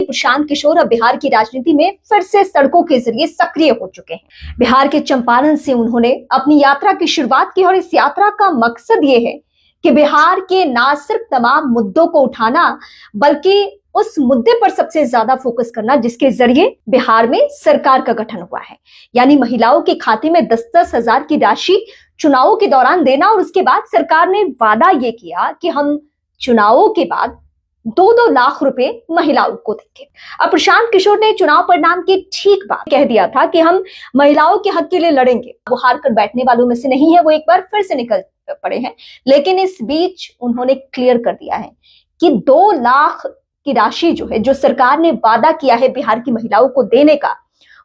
प्रशांत किशोर अब बिहार की राजनीति में फिर से सड़कों के जरिए सक्रिय हो चुके हैं। बिहार के चंपारण से उन्होंने अपनी यात्रा की शुरुआत की और इस यात्रा का मकसद ये है कि बिहार के ना सिर्फ तमाम मुद्दों को उठाना बल्कि उस मुद्दे पर सबसे ज्यादा फोकस करना जिसके जरिए बिहार में सरकार का गठन हुआ है, यानी महिलाओं के खाते में 10-10 हजार की राशि चुनावों के दौरान देना। और उसके बाद सरकार ने वादा ये किया कि हम चुनावों के बाद 2-2 लाख रुपए महिलाओं को देंगे। अब प्रशांत किशोर ने चुनाव परिणाम के ठीक बाद कह दिया था कि हम महिलाओं के हक के लिए लड़ेंगे। वो हार कर बैठने वालों में से नहीं है, वो एक बार फिर से निकल पड़े हैं। लेकिन इस बीच उन्होंने क्लियर कर दिया है कि 2 लाख की राशि जो है, जो सरकार ने वादा किया है बिहार की महिलाओं को देने का,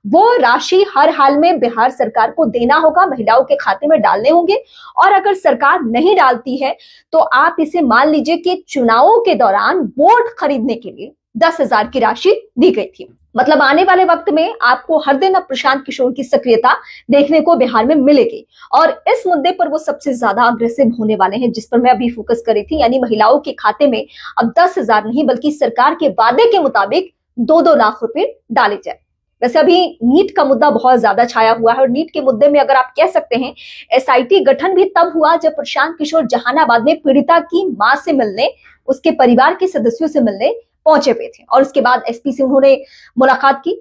वो राशि हर हाल में बिहार सरकार को देना होगा, महिलाओं के खाते में डालने होंगे। और अगर सरकार नहीं डालती है तो आप इसे मान लीजिए कि चुनावों के दौरान वोट खरीदने के लिए 10,000 की राशि दी गई थी। मतलब आने वाले वक्त में आपको हर दिन अब प्रशांत किशोर की सक्रियता देखने को बिहार में मिलेगी। और इस मुद्दे पर वो सबसे ज्यादा अग्रेसिव होने वाले हैं, जिस पर मैं अभी फोकस कर रही थी, यानी महिलाओं के खाते में अब 10,000 नहीं बल्कि सरकार के वादे के मुताबिक 2-2 लाख रुपए डाले जाए। वैसे अभी नीट का मुद्दा बहुत ज्यादा छाया हुआ है और नीट के मुद्दे में अगर आप कह सकते हैं एसआईटी गठन भी तब हुआ जब प्रशांत किशोर जहानाबाद में पीड़िता की मां से मिलने, उसके परिवार के सदस्यों से मिलने पहुंचे हुए थे। और उसके बाद एसपी से उन्होंने मुलाकात की,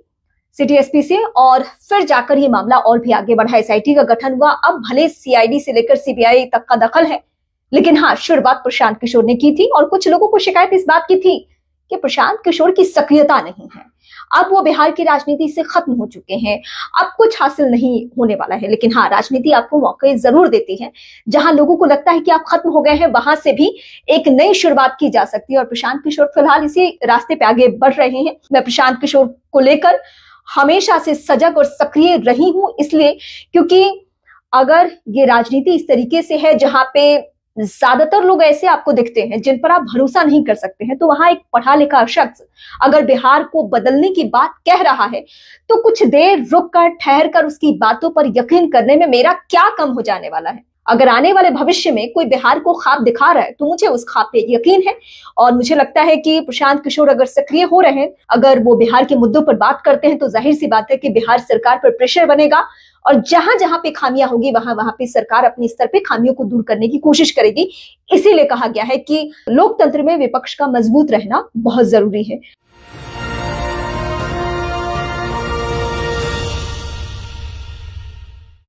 सिटी एसपी से, और फिर जाकर ये मामला और भी आगे बढ़ा। एसआईटी का गठन हुआ। अब भले सीआईडी से लेकर सीबीआई तक का दखल है, लेकिन हाँ, शुरुआत प्रशांत किशोर ने की थी। और कुछ लोगों को शिकायत इस बात की थी कि प्रशांत किशोर की सक्रियता नहीं है, अब वो बिहार की राजनीति से खत्म हो चुके हैं, अब कुछ हासिल नहीं होने वाला है। लेकिन हाँ, राजनीति आपको मौके जरूर देती है। जहां लोगों को लगता है कि आप खत्म हो गए हैं, वहां से भी एक नई शुरुआत की जा सकती है। और प्रशांत किशोर फिलहाल इसी रास्ते पे आगे बढ़ रहे हैं। मैं प्रशांत किशोर को लेकर हमेशा से सजग और सक्रिय रही हूं, इसलिए क्योंकि अगर ये राजनीति इस तरीके से है जहां पे ज्यादातर लोग ऐसे आपको दिखते हैं जिन पर आप भरोसा नहीं कर सकते हैं, तो वहां एक पढ़ा लिखा शख्स अगर बिहार को बदलने की बात कह रहा है तो कुछ देर रुक कर, ठहर कर उसकी बातों पर यकीन करने में मेरा क्या कम हो जाने वाला है। अगर आने वाले भविष्य में कोई बिहार को ख्वाब दिखा रहा है तो मुझे उस ख्वाब पे यकीन है। और मुझे लगता है कि प्रशांत किशोर अगर सक्रिय हो रहे हैं, अगर वो बिहार के मुद्दों पर बात करते हैं, तो जाहिर सी बात है कि बिहार सरकार पर प्रेशर बनेगा और जहां जहां पे खामियां होगी वहां वहां पे सरकार अपने स्तर पे खामियों को दूर करने की कोशिश करेगी। इसीलिए कहा गया है कि लोकतंत्र में विपक्ष का मजबूत रहना बहुत जरूरी है।